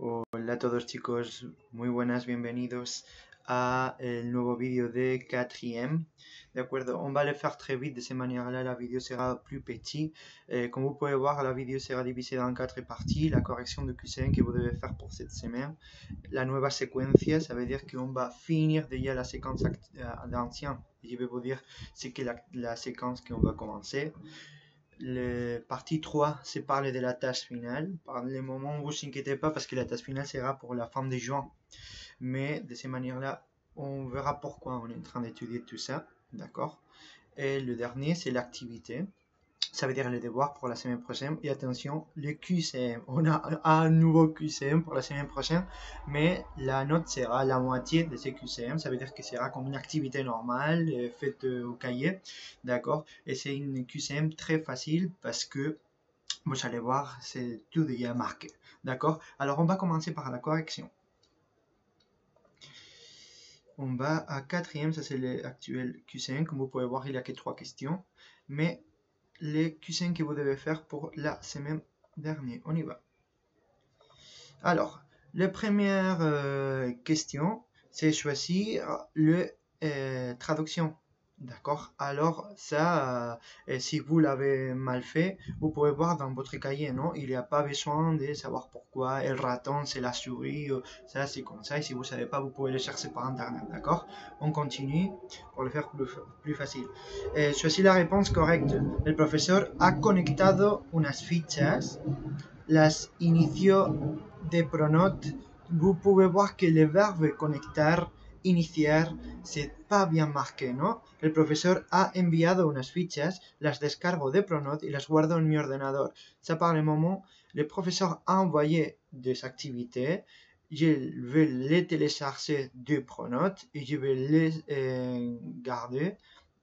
Hola a todos chicos, muy buenas, bienvenidos à el nuevo vídeo de quatrième. D'accord, on va le faire très vite, de cette manière-là la vidéo sera plus petite. Comme vous pouvez voir, la vidéo sera divisée en 4 parties. La correction de QCM que vous devez faire pour cette semaine. La nueva secuencia, ça veut dire qu'on va finir déjà la séquence d'ancien. Je vais vous dire c'est que la séquence qu'on va commencer. Le partie 3, c'est parler de la tâche finale. Par le moment, vous inquiétez pas parce que la tâche finale sera pour la fin de juin. Mais de cette manière-là, on verra pourquoi on est en train d'étudier tout ça. D'accord. Et le dernier, c'est l'activité. Ça veut dire les devoirs pour la semaine prochaine. Et attention, le QCM. On a un nouveau QCM pour la semaine prochaine, mais la note sera la moitié de ce QCM. Ça veut dire que ce sera comme une activité normale faite au cahier. D'accord. Et c'est une QCM très facile parce que vous allez voir, c'est tout déjà marqué. D'accord. Alors, on va commencer par la correction. On va à quatrième, ça c'est l'actuel Q5. Comme vous pouvez voir, il n'y a que 3 questions. Mais les Q5 que vous devez faire pour la semaine dernière. On y va. Alors, la première question, c'est choisir le traduction. D'accord. Alors, ça, si vous l'avez mal fait, vous pouvez voir dans votre cahier, non? Il n'y a pas besoin de savoir pourquoi. Le raton, c'est la souris. Ça, c'est comme ça. Et si vous ne savez pas, vous pouvez le chercher par Internet. D'accord. On continue pour le faire plus facile. Choisis la réponse correcte. El profesor ha conectado unas fichas. Las inició de pronote. Vous pouvez voir que le verbe conectar, iniciar, c'est pas bien marqué, ¿no? El profesor ha enviado unas fichas, las descargo de pronote y las guardo en mi ordenador. Ça, par le moment, le professeur a envoyé des activités, je vais les télécharger de pronote et je vais les garder,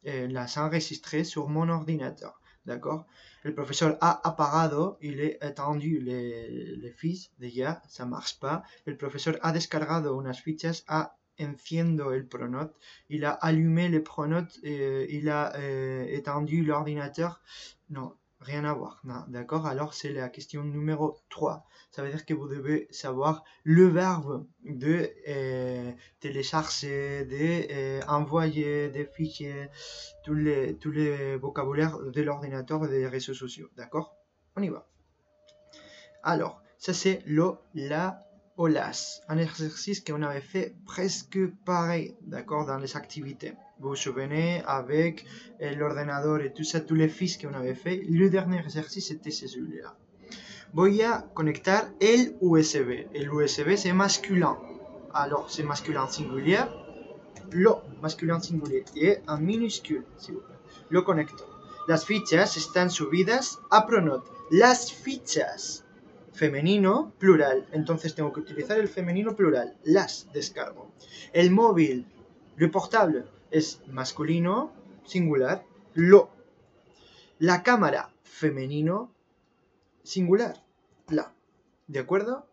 las enregistrer sur mon ordinateur. D'accord. Le professeur a apagado, il a étendu les fiches, déjà, ça marche pas. El profesor ha descargado unas fichas, ha enciendo el pronote, il a allumé le pronote, il a étendu l'ordinateur. Non, rien à voir. D'accord. Alors, c'est la question numéro 3. Ça veut dire que vous devez savoir le verbe de télécharger, d'envoyer des fichiers, tous les vocabulaires de l'ordinateur et des réseaux sociaux. D'accord. On y va. Alors, ça c'est le, la ou las. Un exercice qu'on avait fait presque pareil, d'accord, dans les activités. Vous vous souvenez, avec l'ordinateur et tout ça, tous les fiches qu'on avait fait. Le dernier exercice c'était celui-là. Voy a conectar el USB. El USB c'est masculin. Alors, c'est masculin singulier. Lo masculin singulier et en minuscule, s'il vous plaît. Lo conecto. Las fichas están subidas a pronote. Las fichas. Femenino, plural. Entonces tengo que utilizar el femenino plural. Las descargo. El móvil, le portable, es masculino, singular. Lo. La cámara, femenino, singular. La. ¿De acuerdo?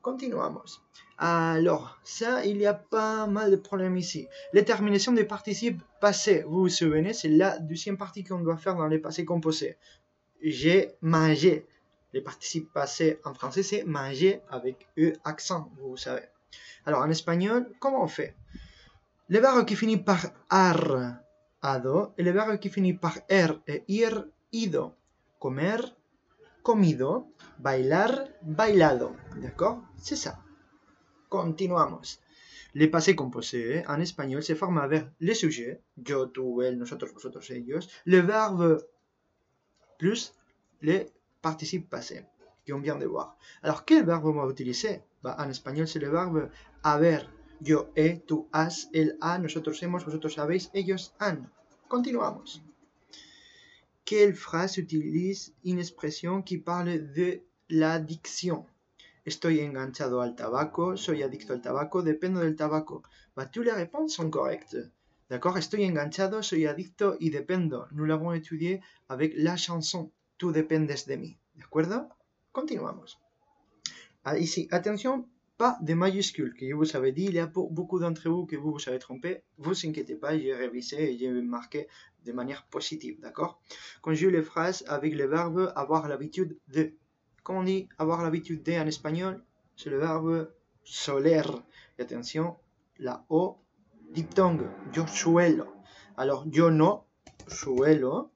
Continuamos. Alors, ça, il y a pas mal de problèmes ici. Les terminations des participes passés, vous vous souvenez, c'est la deuxième partie qu'on doit faire dans les passés composés. J'ai mangé. Les participes passés en français, c'est manger avec E accent, vous savez. Alors, en espagnol, comment on fait? Le verbe qui finit par ar, ado, et le verbe qui finit par er et ir, ido. Comer, comido, bailar, bailado. D'accord? C'est ça. Continuamos. Les passés composés en espagnol se forment avec le sujet, yo, tú, él, nosotros, vosotros, ellos, le verbe plus les participes passés qu'on vient de voir. Alors, quel verbe on va utiliser? En espagnol, c'est le verbe haber. Yo he, tú has, él ha, nosotros hemos, vosotros habéis, ellos han. Continuamos. Quelle phrase utilise une expression qui parle de l'addiction? Estoy enganchado al tabaco, soy adicto al tabaco, dependo del tabaco. Toutes les réponses sont correctes. D'accord? Estoy enganchado, soy adicto y dependo. Nous l'avons étudié avec la chanson Tú dependes de mí. ¿De Continuamos. Ici, attention, pas de majuscules, que je vous avais dit, il y a beaucoup d'entre vous que vous vous avez trompé. Vous inquiétez pas, j'ai révisé et j'ai marqué de manière positive. D'accord? Conjugue les phrases avec le verbe avoir l'habitude de. Comment on dit avoir l'habitude de en espagnol? c'est le verbe soler. Et attention, la O, diptongue, yo suelo. Alors, yo no suelo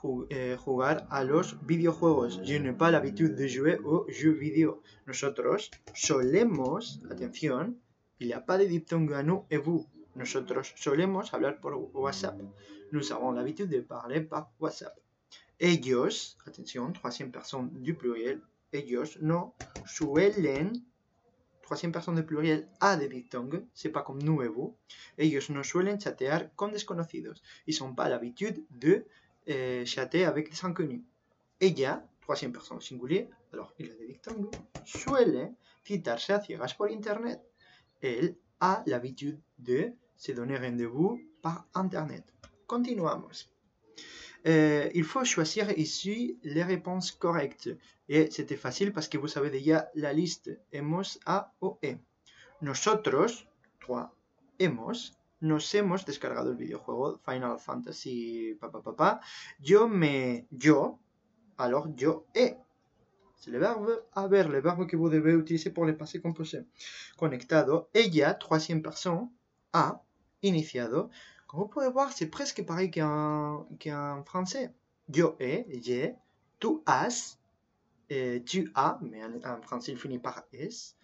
jugar a los videojuegos. Je n'ai pas l'habitude de jouer aux jeux vidéo. Nosotros solemos, atención, il n'y a pas de diptongue à nous et vous. Nosotros solemos hablar por WhatsApp. Nous avons l'habitude de parler par WhatsApp. Ellos, atención, troisième personne du pluriel, ellos no suelen, troisième personne du pluriel a de diptongue, c'est pas comme nous et vous. Ellos no suelen chatear con desconocidos. Ils n'ont pas l'habitude de chatter avec des inconnus. Ella, troisième personne singulier, alors il a des dictongues, suele citarse a ciegas por internet. Elle a l'habitude de se donner rendez-vous par internet. Continuamos. Il faut choisir ici les réponses correctes. Et c'était facile parce que vous savez déjà la liste. Hemos, A o E. Nosotros, 3, nos hemos descargado el videojuego Final Fantasy Yo, alors yo he. C'est le verbe haber, le verbe que vous devez utiliser pour le passé composé. Conectado, ella, troisième personne, a iniciado. Comme vous pouvez voir, c'est presque pareil qu'en français. Yo he, j'ai, tu has, tu as, mais en français il finit par es.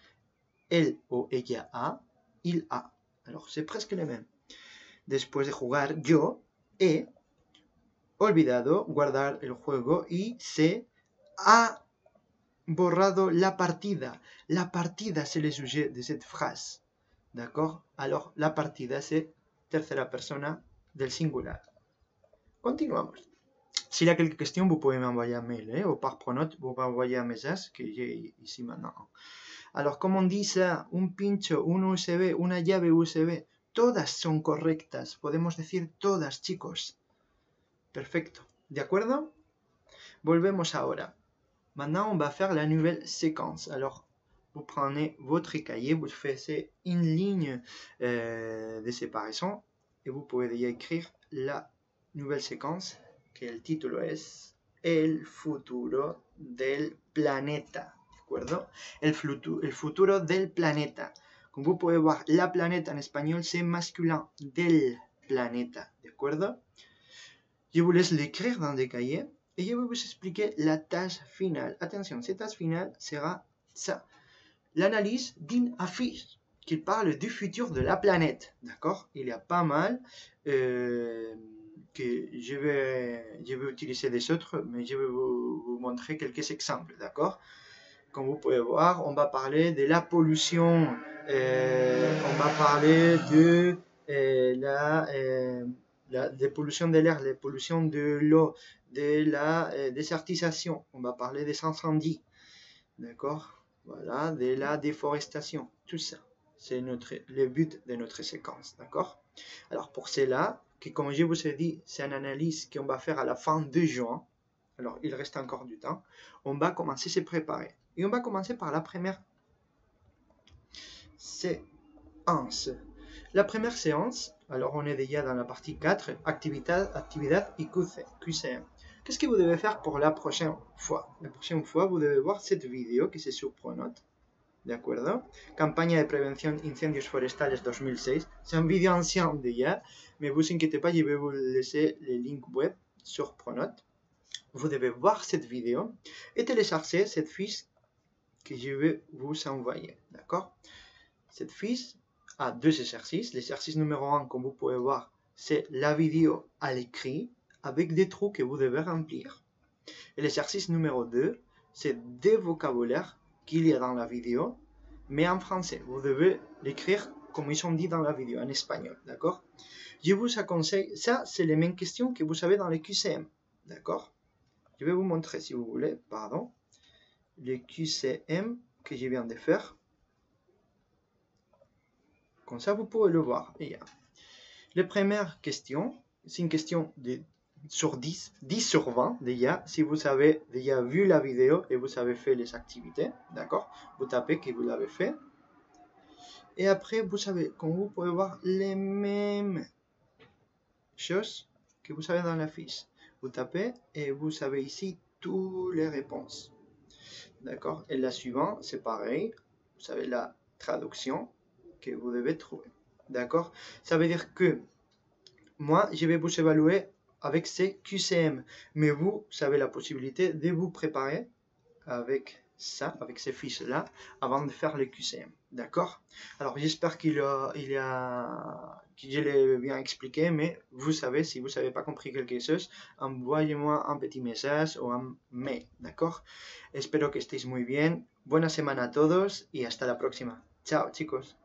Él o ella a, il a. Alors c'est presque le même. Después de jugar, yo he olvidado guardar el juego y se ha borrado la partida. La partida, c'est le sujet de cette phrase. D'accord? Alors, la partida, c'est tercera persona del singular. Continuamos. S'il y a quelques questions, vous pouvez m'envoyer un mail, ou par pronote, vous pouvez envoyer un message que j'ai ici maintenant. Alors, comme on dit ça, un pincho, un USB, una llave USB, todas son correctas. Podemos decir todas, chicos. Perfecto. ¿De acuerdo? Volvemos ahora. Maintenant, on va faire la nouvelle séquence. Alors, vous prenez votre cahier, vous faites une ligne de séparation et vous pouvez déjà écrire la nouvelle séquence que el título es El futuro del planeta. ¿De acuerdo? El futuro del planeta. Comme vous pouvez voir, la planète en espagnol c'est masculin, del planeta. ¿De acuerdo? Je vous laisse l'écrire dans des cahiers. Et je vais vous expliquer la tâche finale. Attention, cette tâche finale sera ça. L'analyse d'une affiche qui parle du futur de la planète. D'accord? Il y a pas mal que je vais utiliser des autres, mais je vais vous montrer quelques exemples. D'accord? Comme vous pouvez voir, on va parler de la pollution. On va parler de la pollution de l'air, la pollution de l'eau, de la désertisation, on va parler des incendies, d'accord? Voilà, de la déforestation, tout ça, c'est le but de notre séquence, d'accord? Alors pour cela, que comme je vous ai dit, c'est une analyse qu'on va faire à la fin de juin, alors il reste encore du temps, on va commencer à se préparer. Et on va commencer par la première séance. La première séance, alors on est déjà dans la partie 4, actividad y QCM. Qu'est-ce que vous devez faire pour la prochaine fois? La prochaine fois, vous devez voir cette vidéo qui c'est sur Pronote. ¿De acuerdo? Campaña de prevención incendios forestales 2006. C'est un vidéo ancien déjà, mais vous inquiétez pas, je vais vous laisser le link web sur Pronote. Vous devez voir cette vidéo et télécharger cette fiche que je vais vous envoyer. D'accord? Cette fiche a deux exercices. L'exercice numéro 1, comme vous pouvez voir, c'est la vidéo à l'écrit avec des trous que vous devez remplir. Et l'exercice numéro 2, c'est des vocabulaires qu'il y a dans la vidéo, mais en français. Vous devez l'écrire comme ils sont dit dans la vidéo, en espagnol. D'accord? Je vous conseille, ça, c'est les mêmes questions que vous avez dans les QCM. D'accord? Je vais vous montrer, si vous voulez, pardon, les QCM que je viens de faire. Comme ça, vous pouvez le voir. Les premières questions, c'est une question de sur 10, 10 sur 20 déjà, si vous avez déjà vu la vidéo et vous avez fait les activités, d'accord? Vous tapez que vous l'avez fait. Et après, vous savez, comme vous pouvez voir, les mêmes choses que vous avez dans la fiche. Vous tapez et vous avez ici toutes les réponses. D'accord? Et la suivante, c'est pareil. vous savez la traduction que vous devez trouver. D'accord? Ça veut dire que moi, je vais vous évaluer avec ces QCM, mais vous avez la possibilité de vous préparer avec ça, avec ces fiches-là, avant de faire les QCM. D'accord? Alors, j'espère que je l'ai bien expliqué, mais vous savez, si vous n'avez pas compris quelque chose, envoyez-moi un petit message o un mail. D'accord? Espero que estéis muy bien. Buena semana a todos y hasta la próxima. Chao, chicos.